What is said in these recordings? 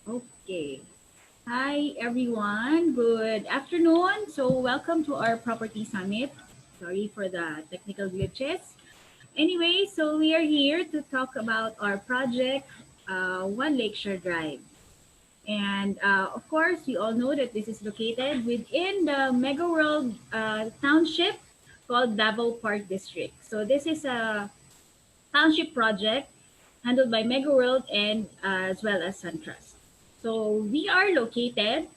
Okay. Hi, everyone. Good afternoon. So, welcome to our property summit. Sorry for the technical glitches. Anyway, so we are here to talk about our project, One Lakeshore Drive. And of course, we all know that this is located within the Megaworld Township called Davao Park District. So, this is a township project handled by Megaworld and as well as Suntrust. So we are located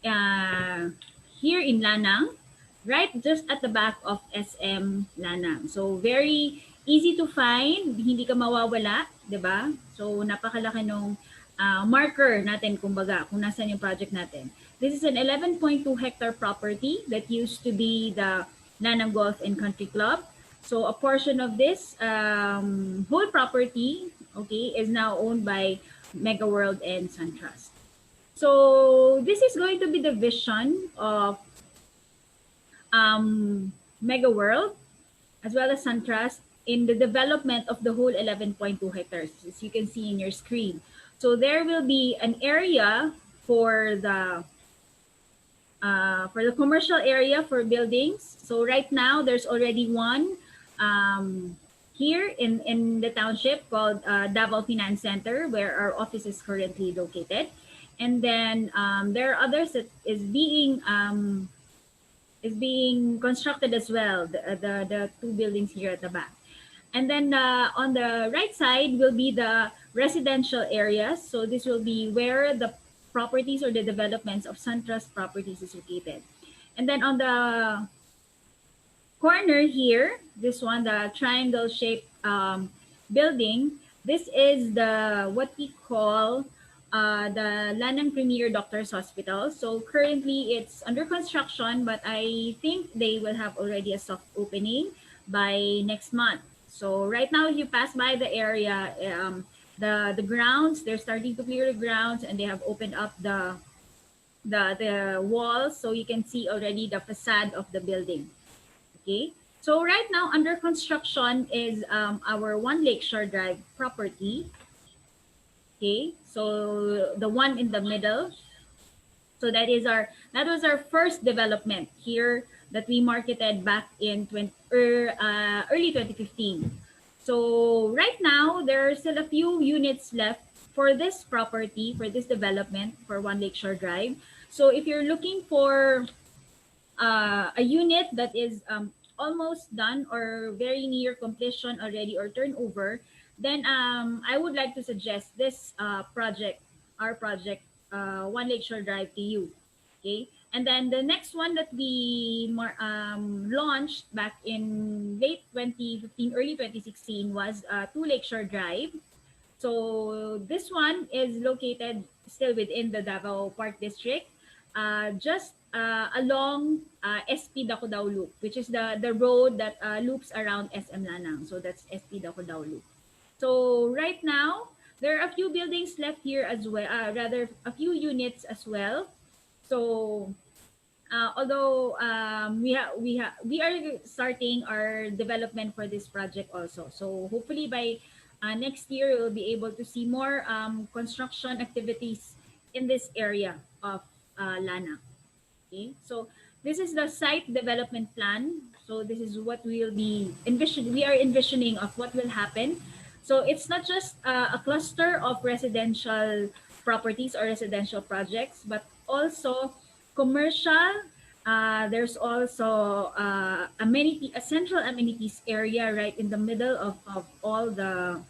uh, here in Lanang, right just at the back of SM Lanang. So very easy to find, hindi ka mawawala, 'di ba? So napakalaki nung marker natin kumbaga kung nasaan yung project natin. This is an 11.2 hectare property that used to be the Lanang Golf and Country Club. So a portion of this whole property, okay, is now owned by Megaworld and Suntrust. So this is going to be the vision of Mega World as well as Suntrust in the development of the whole 11.2 hectares, as you can see in your screen. So there will be an area for the commercial area for buildings. So right now there's already one here in the township called Davao Finance Center, where our office is currently located. And then there are others that is being constructed as well. The two buildings here at the back. And then on the right side will be the residential areas. So this will be where the properties or the developments of SunTrust properties is located. And then on the corner here, this one, the triangle shaped building, this is the what we call the Lanang Premier Doctors Hospital. So currently it's under construction, but I think they will have already a soft opening by next month. So right now, if you pass by the area, the grounds, they're starting to clear the grounds, and they have opened up the walls, so you can see already the facade of the building. Okay. So right now under construction is our One Lakeshore Drive property. Okay. So the one in the middle. So that was our first development here that we marketed back in early 2015. So right now there are still a few units left for this property, for this development for One Lakeshore Drive. So if you're looking for a unit that is almost done or very near completion already or turnover, then I would like to suggest this our project, One Lakeshore Drive to you. Okay. And then the next one that we launched back in late 2015, early 2016 was Two Lakeshore Drive. So this one is located still within the Davao Park District, just along SP Dakudao Loop, which is the road that loops around SM Lanang. So that's SP Dakudao Loop. So right now, there are a few buildings left here as well, rather a few units as well. So although we are starting our development for this project also. So hopefully by next year we'll be able to see more construction activities in this area of Lana. Okay, so this is the site development plan. So this is what we will be we are envisioning of what will happen. So it's not just a cluster of residential properties or residential projects, but also commercial. There's also a central amenities area right in the middle of all the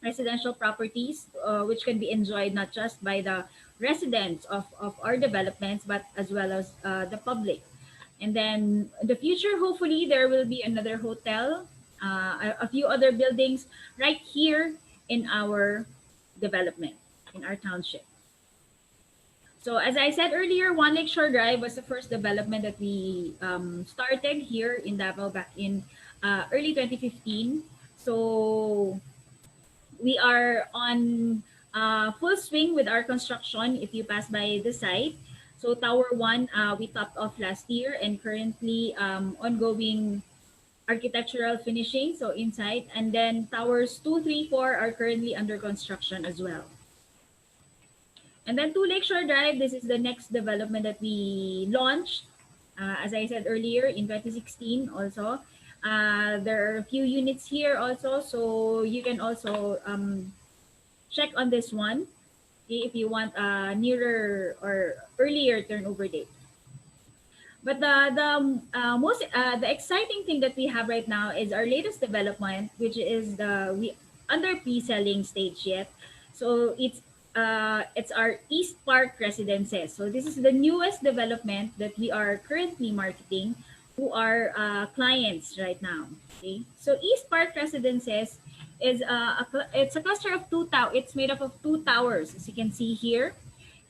residential properties, which can be enjoyed not just by the residents of our developments, but as well as the public. And then in the future, hopefully, there will be another hotel, a few other buildings right here in our development, in our township. So as I said earlier, One Lakeshore Drive was the first development that we started here in Davao back in early 2015. So we are on full swing with our construction if you pass by the site. So Tower 1, we topped off last year and currently ongoing architectural finishing, so inside. And then Towers 2, 3, 4 are currently under construction as well. And then to Lakeshore Drive, this is the next development that we launched, as I said earlier, in 2016 also. There are a few units here also, so you can also check on this one, okay, if you want a nearer or earlier turnover date. But the exciting thing that we have right now is our latest development, which is the we under pre-selling stage yet. So it's our East Park Residences. So this is the newest development that we are currently marketing to our clients right now. Okay, so East Park Residences is it's a cluster of two tower. It's made up of two towers, as you can see here.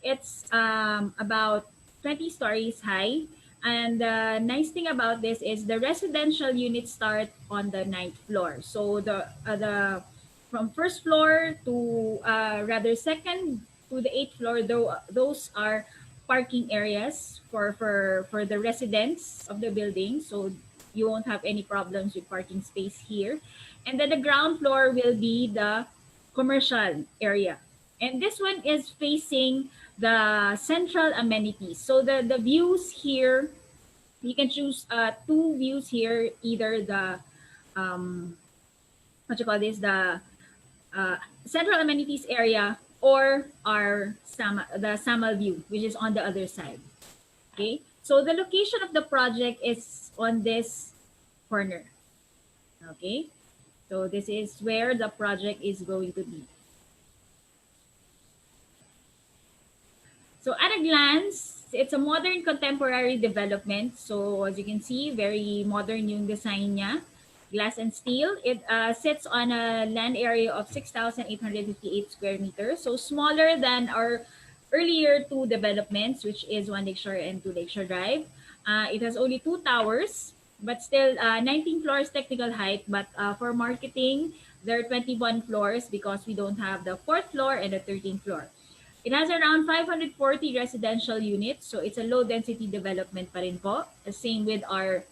It's about 20 stories high. And the nice thing about this is the residential units start on the ninth floor. So the from first floor to rather second to the eighth floor, though those are parking areas for the residents of the building. So you won't have any problems with parking space here. And then the ground floor will be the commercial area. And this one is facing the central amenities. So the views here, you can choose two views here, either the what you call this, the central amenities area, or our the Samal view, which is on the other side. Okay, so the location of the project is on this corner. Okay, so this is where the project is going to be. So at a glance, it's a modern contemporary development. So as you can see, very modern yung design niya. Glass and steel. It sits on a land area of 6,858 square meters. So smaller than our earlier two developments, which is One Lakeshore and Two Lakeshore Drive. It has only two towers, but still 19 floors technical height. But for marketing, there are 21 floors because we don't have the fourth floor and the 13th floor. It has around 540 residential units, so it's a low density development pa rin po. Same with our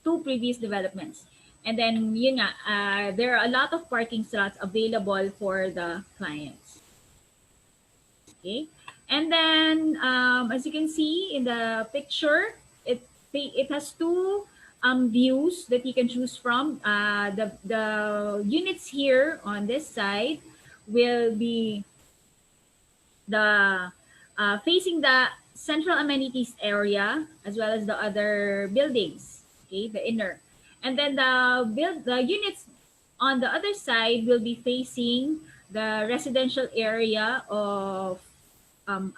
two previous developments. And then yun nga, there are a lot of parking slots available for the clients. Okay. And then as you can see in the picture, it has two views that you can choose from. The units here on this side will be the facing the central amenities area as well as the other buildings, okay, the inner. And then the units on the other side will be facing the residential area of Barang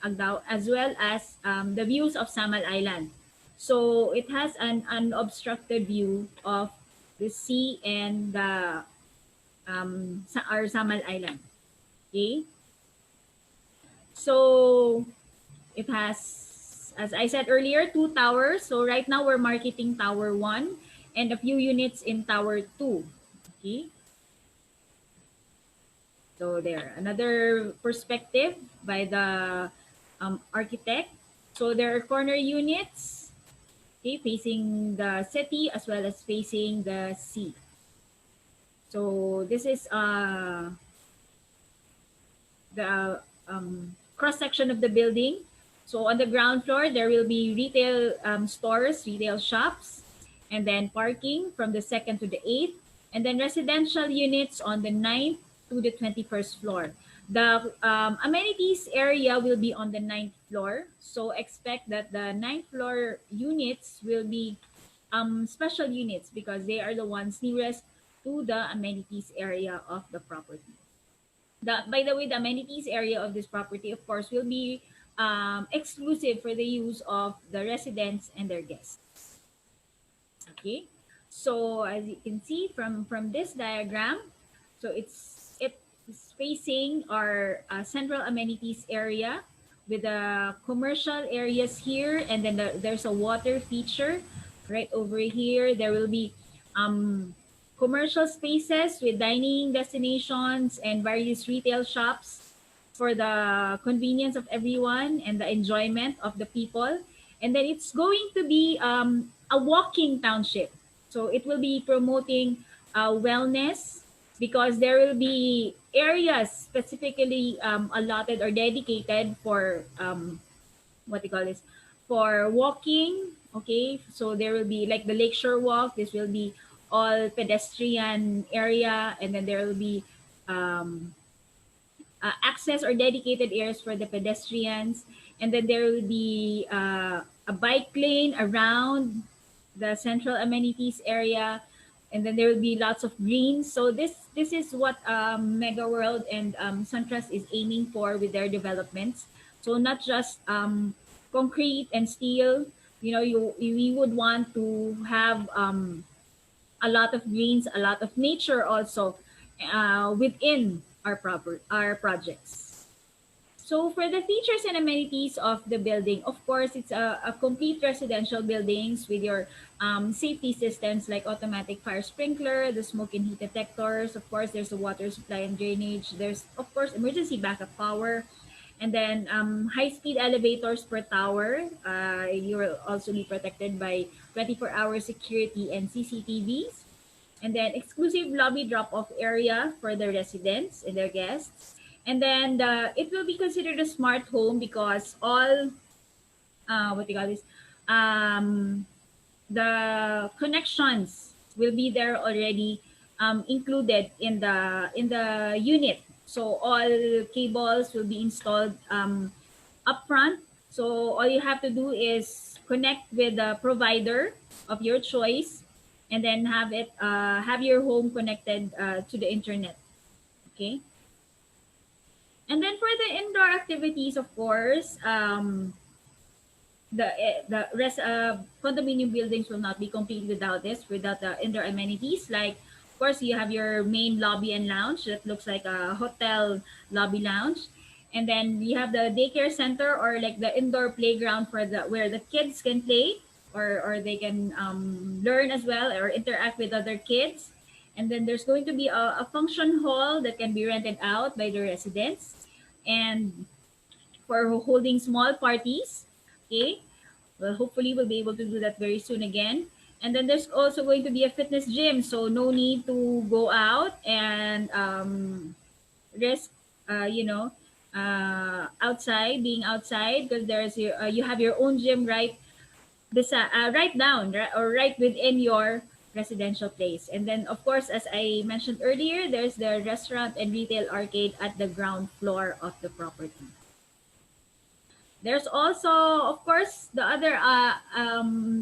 Agdao, as well as the views of Samal Island. So it has an unobstructed view of the sea and the our Samal Island. Okay. So it has, as I said earlier, two towers. So right now we're marketing Tower 1 and a few units in Tower 2. Okay. So there, another perspective by the architect. So there are corner units, okay, facing the city as well as facing the sea. So this is the cross section of the building. So on the ground floor, there will be retail stores, retail shops, and then parking from the second to the eighth, and then residential units on the 9th to the 21st floor. The amenities area will be on the 9th floor. So expect that the 9th floor units will be special units because they are the ones nearest to the amenities area of the property. By the way, the amenities area of this property, of course, will be exclusive for the use of the residents and their guests. Okay, so as you can see from this diagram, so it's facing our central amenities area with the commercial areas here, and then there's a water feature right over here. There will be commercial spaces with dining destinations and various retail shops for the convenience of everyone and the enjoyment of the people. And then it's going to be a walking township. So it will be promoting wellness because there will be areas specifically allotted or dedicated for what do you call this, for walking. Okay, so there will be like the lakeshore walk. This will be all pedestrian area, and then there will be um, access or dedicated areas for the pedestrians, and then there will be a bike lane around the central amenities area, and then there will be lots of greens. So this is what Megaworld and Suntrust is aiming for with their developments. So not just concrete and steel. You know, we would want to have a lot of greens, a lot of nature also within our projects. So for the features and amenities of the building, of course, it's a complete residential buildings with your safety systems like automatic fire sprinkler, the smoke and heat detectors. Of course, there's the water supply and drainage. There's, of course, emergency backup power. And then high-speed elevators per tower. You will also be protected by 24-hour security and CCTVs. And then exclusive lobby drop-off area for the residents and their guests. And then it will be considered a smart home because all what do you call this? Um, the connections will be there already included in the unit. So all cables will be installed up front. So all you have to do is connect with the provider of your choice, and then have your home connected to the internet. Okay. And then for the indoor activities, of course, the rest condominium buildings will not be complete without this, without the indoor amenities. Like, of course, you have your main lobby and lounge that looks like a hotel lobby lounge, and then we have the daycare center or like the indoor playground for the where the kids can play or they can learn as well or interact with other kids. And then there's going to be a function hall that can be rented out by the residents and for holding small parties. Okay. Well, hopefully we'll be able to do that very soon again. And then there's also going to be a fitness gym, so no need to go out and risk, you know, outside being outside because there's you have your own gym right down or right within your residential place. And then, of course, as I mentioned earlier, there's the restaurant and retail arcade at the ground floor of the property. There's also, of course, the other.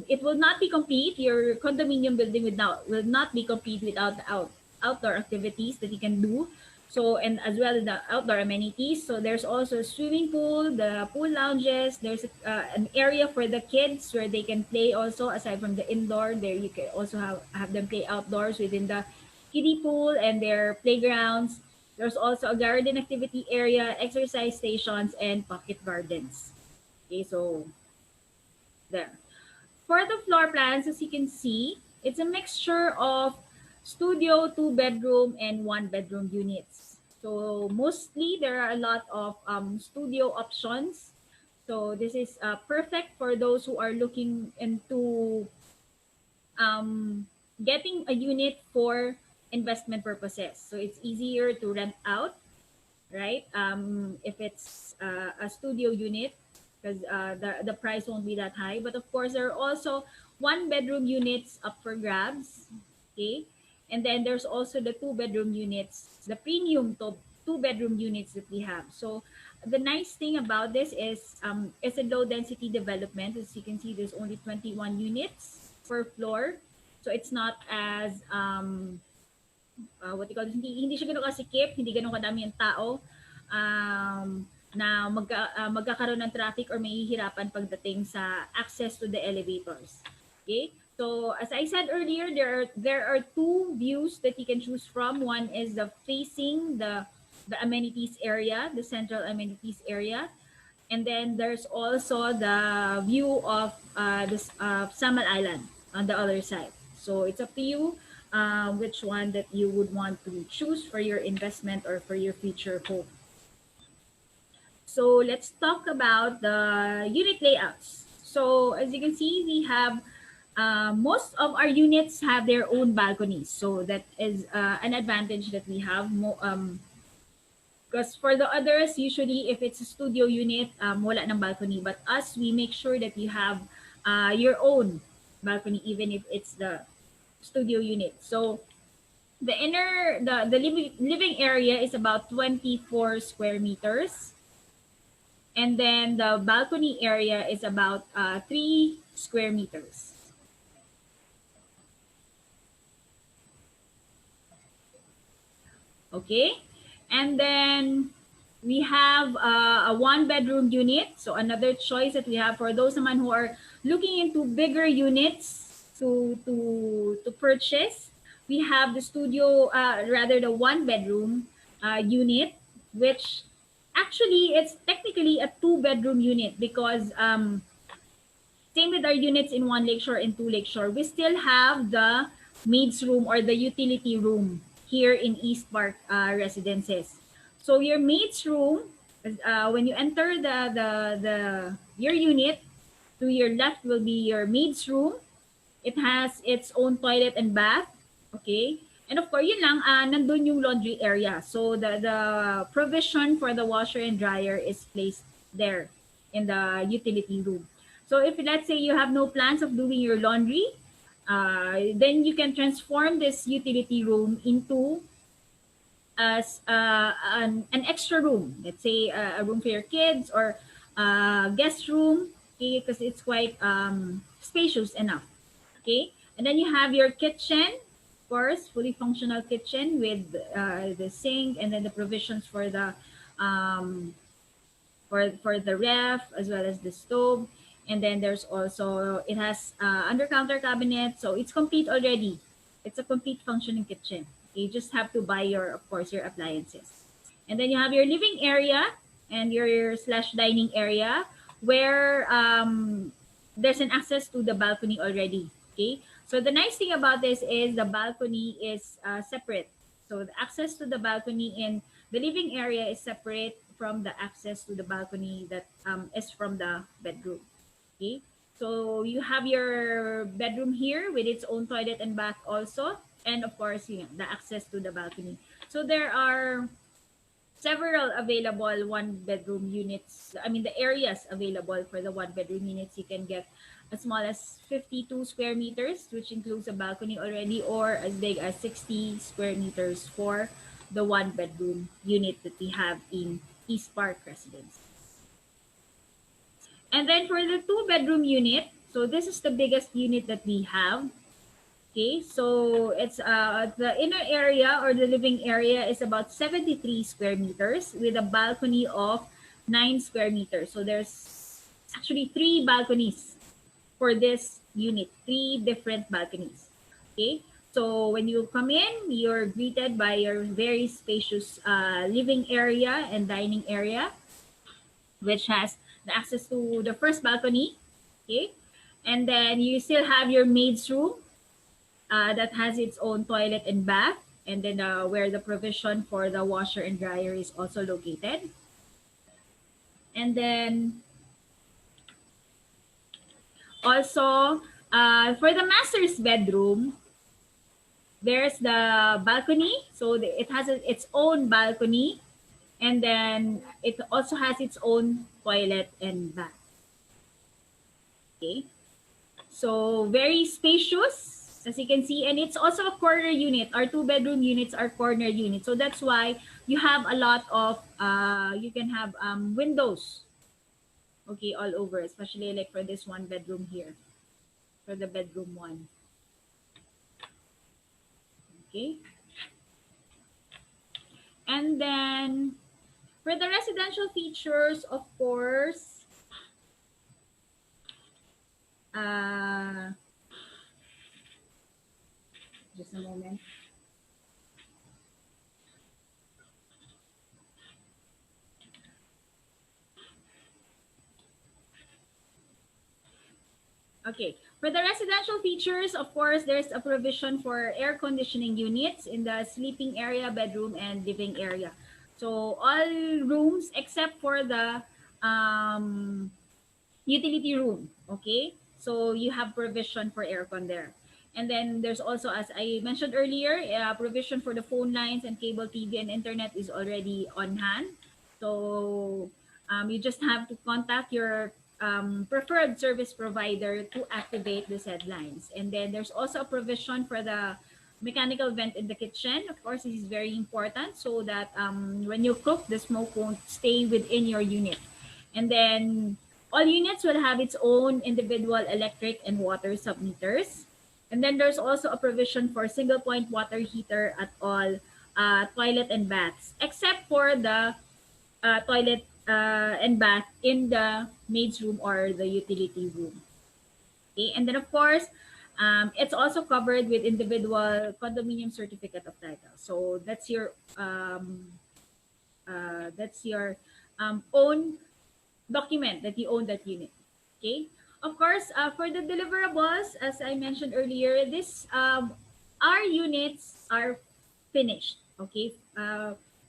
It will not be complete. Your condominium building will not be complete without the outdoor activities that you can do. So and as well as the outdoor amenities. So there's also a swimming pool, the pool lounges. There's an area for the kids where they can play also aside from the indoor. There you can also have them play outdoors within the kiddie pool and their playgrounds. There's also a garden activity area, exercise stations, and pocket gardens. Okay, so there. For the floor plans, as you can see, it's a mixture of studio, two bedroom, and one bedroom units. So mostly there are a lot of studio options. So this is perfect for those who are looking into getting a unit for investment purposes. So it's easier to rent out, right? If it's a studio unit, because the price won't be that high. But of course, there are also one bedroom units up for grabs. Okay, and then there's also the two bedroom units, the premium two bedroom units that we have. So the nice thing about this is it's a low density development. As you can see, there's only 21 units per floor. So it's not as what you call this, hindi siya gano'n kasikip, hindi gano'n kadami yung tao na magkakaroon ng traffic or mahihirapan pagdating sa access to the elevators. Okay? So as I said earlier, there are two views that you can choose from. One is the facing the amenities area, the central amenities area. And then there's also the view of this Samal Island on the other side. So it's up to you which one that you would want to choose for your investment or for your future home. So let's talk about the unit layouts. So as you can see, we have most of our units have their own balconies. So that is an advantage that we have. Because for the others, usually if it's a studio unit, wala ng balcony. But us, we make sure that you have your own balcony, even if it's the studio unit. So the living area is about 24 square meters. And then the balcony area is about 3 square meters. Okay. And then we have a one bedroom unit. So another choice that we have for those naman who are looking into bigger units to purchase, we have the studio, rather the one bedroom unit, which actually it's technically a two bedroom unit because same with our units in one lakeshore and two lakeshore, we still have the maid's room or the utility room here in East Park residences. So your maid's room, when you enter the your unit, to your left will be your maid's room. It has its own toilet and bath. Okay. And of course, yun lang, nandun yung laundry area. So the provision for the washer and dryer is placed there in the utility room. So if let's say you have no plans of doing your laundry, then you can transform this utility room into as an extra room. Let's say a room for your kids or a guest room, okay, because it's quite spacious enough. Okay, and then you have your kitchen, of course, fully functional kitchen with the sink and then the provisions for the um, for the ref as well as the stove. And then there's also, it has under counter cabinet, so it's complete already. It's a complete functioning kitchen. You just have to buy your, of course, your appliances. And then you have your living area and your slash dining area where there's an access to the balcony already. Okay, so the nice thing about this is the balcony is separate. So the access to the balcony in the living area is separate from the access to the balcony that is from the bedroom. Okay, so you have your bedroom here with its own toilet and bath also, and of course, the access to the balcony. So there are several available one bedroom units. I mean, the areas available for the one bedroom units, you can get as small as 52 square meters, which includes a balcony already, or as big as 60 square meters for the one bedroom unit that we have in East Park Residence. And then for the two bedroom unit, so this is the biggest unit that we have. Okay, so it's the inner area or the living area is about 73 square meters with a balcony of 9 square meters. So there's actually 3 balconies for this unit, 3 different balconies. Okay, so when you come in, you're greeted by your very spacious living area and dining area, which has the access to the first balcony. Okay, and then you still have your maid's room that has its own toilet and bath, and then where the provision for the washer and dryer is also located. And then also for the master's bedroom, there's the balcony. So it has its own balcony, and then it also has its own toilet and bath. Okay, so very spacious, as you can see, and it's also a corner unit. Our two bedroom units are corner units, so that's why you have a lot of you can have windows, okay, all over, especially like for this one bedroom here, for the bedroom one. Okay, and then for the residential features, of course, just a moment. Okay, for the residential features, of course, there's a provision for air conditioning units in the sleeping area, bedroom, and living area. So all rooms except for the utility room, okay? So you have provision for aircon there. And then there's also, as I mentioned earlier, provision for the phone lines and cable TV and internet is already on hand. So you just have to contact your preferred service provider to activate the said lines. And then there's also a provision for the mechanical vent in the kitchen. Of course, this is very important so that when you cook, the smoke won't stay within your unit. And then all units will have its own individual electric and water submeters. And then there's also a provision for single point water heater at all toilet and baths, except for the toilet and bath in the maid's room or the utility room. Okay, and then of course, it's also covered with individual condominium certificate of title. So that's your own document that you own that unit. Okay. Of course, for the deliverables, as I mentioned earlier, this our units are finished. Okay.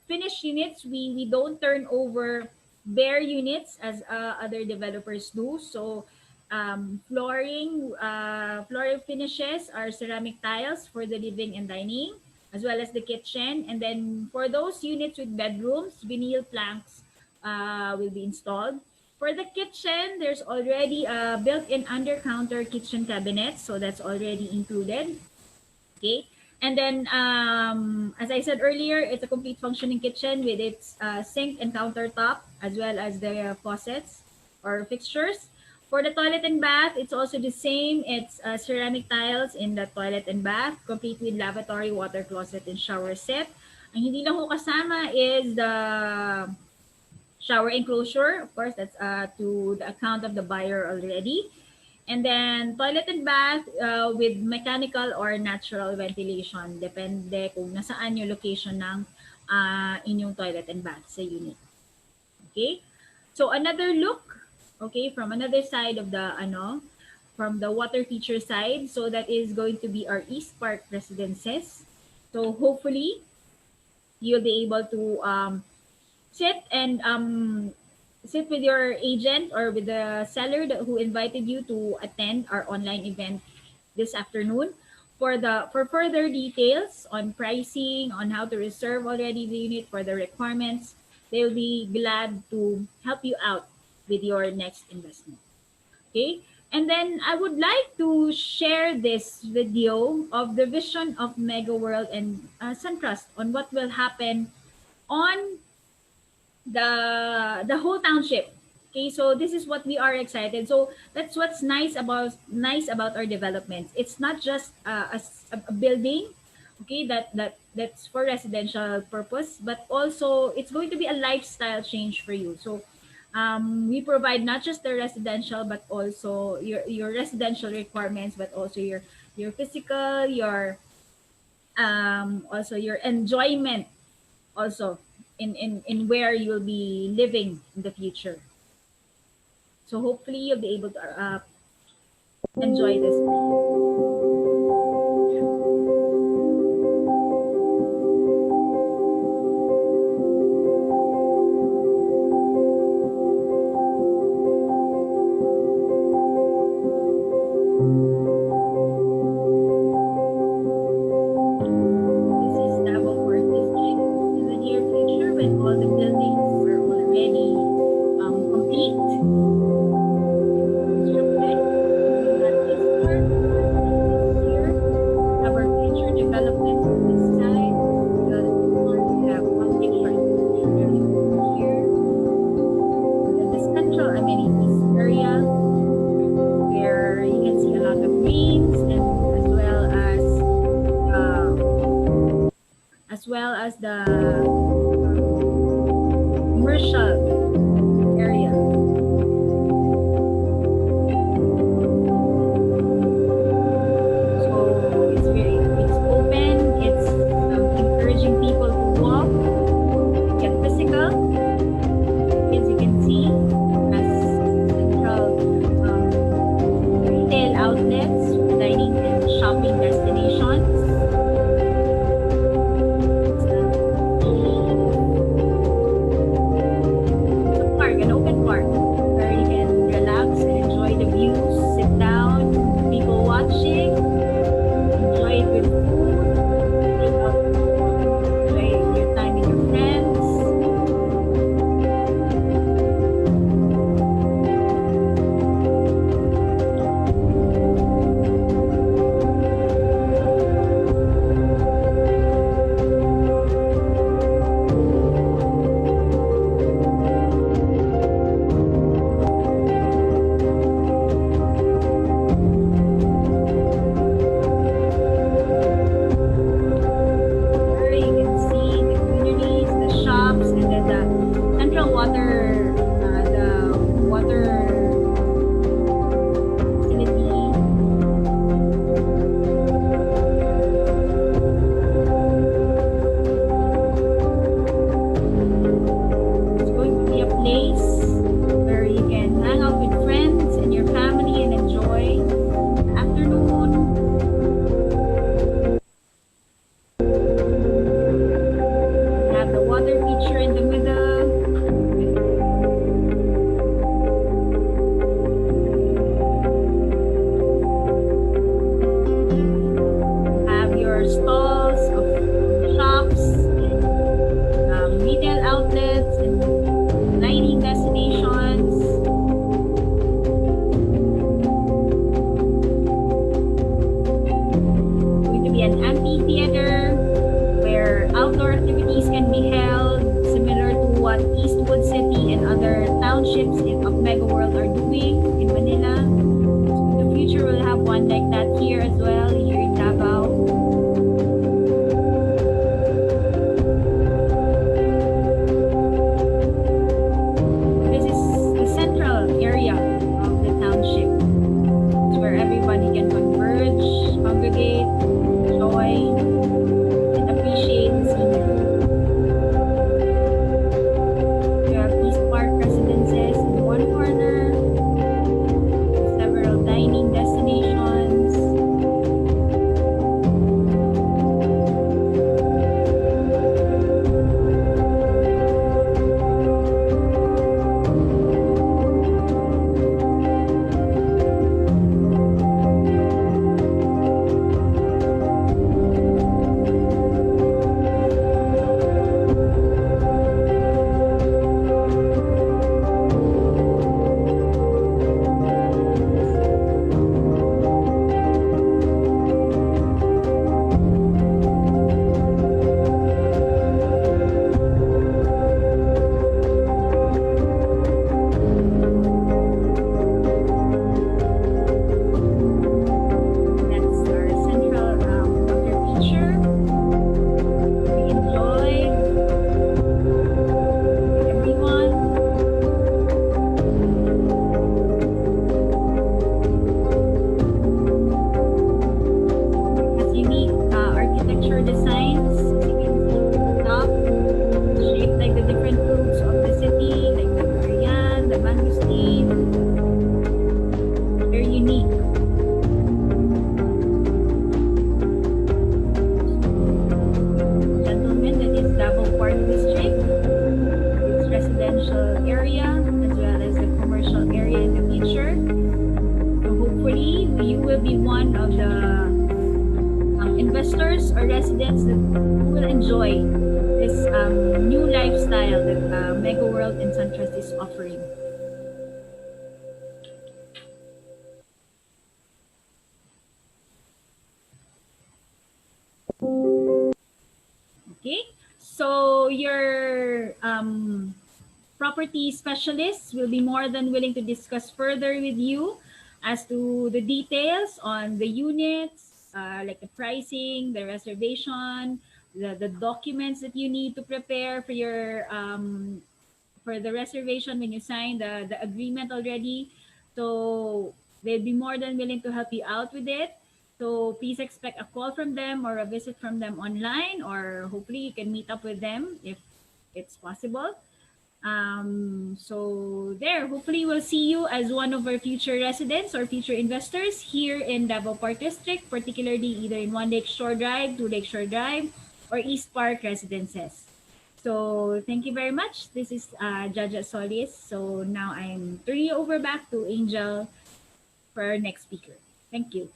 Finished units, we don't turn over bare units as other developers do. So flooring finishes are ceramic tiles for the living and dining, as well as the kitchen. And then for those units with bedrooms, vinyl planks will be installed. For the kitchen, there's already a built-in under-counter kitchen cabinet, so that's already included. Okay, and then as I said earlier, it's a complete functioning kitchen with its sink and countertop, as well as the faucets or fixtures. For the toilet and bath, it's also the same. It's ceramic tiles in the toilet and bath, complete with lavatory, water closet, and shower set. Ang hindi lang ho kasama is the shower enclosure. Of course, that's to the account of the buyer already. And then toilet and bath with mechanical or natural ventilation. Depende kung nasaan yung location ng inyong toilet and bath sa unit. Okay? So another look, okay, from another side of the from the water feature side. So that is going to be our East Park residences. So hopefully you'll be able to sit with your agent or with the seller who invited you to attend our online event this afternoon for further details on pricing, on how to reserve already the unit, for the requirements. They'll be glad to help you out with your next investment. Okay, and then I would like to share this video of the vision of Megaworld and Suntrust on what will happen on the whole township. Okay, so this is what we are excited. So that's what's nice about our developments. It's not just a building, okay, that's for residential purpose, but also it's going to be a lifestyle change for you. So we provide not just the residential, but also your residential requirements, but also your physical, your also your enjoyment, also in where you'll be living in the future. So hopefully you'll be able to enjoy this. As well as the commercial area. So it's open, it's encouraging people to walk, get physical. As you can see, as central retail outlets, dining and shopping destinations. Davao Park District, its residential area, as well as the commercial area in the future. So hopefully, you will be one of the investors or residents that will enjoy this new lifestyle that Megaworld and Suntrust is offering. Okay, so your property specialists will be more than willing to discuss further with you as to the details on the units, like the pricing, the reservation, the documents that you need to prepare for the reservation when you sign the agreement already. So they'll be more than willing to help you out with it. So please expect a call from them or a visit from them online, or hopefully you can meet up with them if it's possible. So there, hopefully we'll see you as one of our future residents or future investors here in Davao Park District, particularly either in One Lakeshore Drive, Two Lakeshore Drive, or East Park residences. So thank you very much. This is Jaja Solis. So now I'm turning you over back to Angel for our next speaker. Thank you.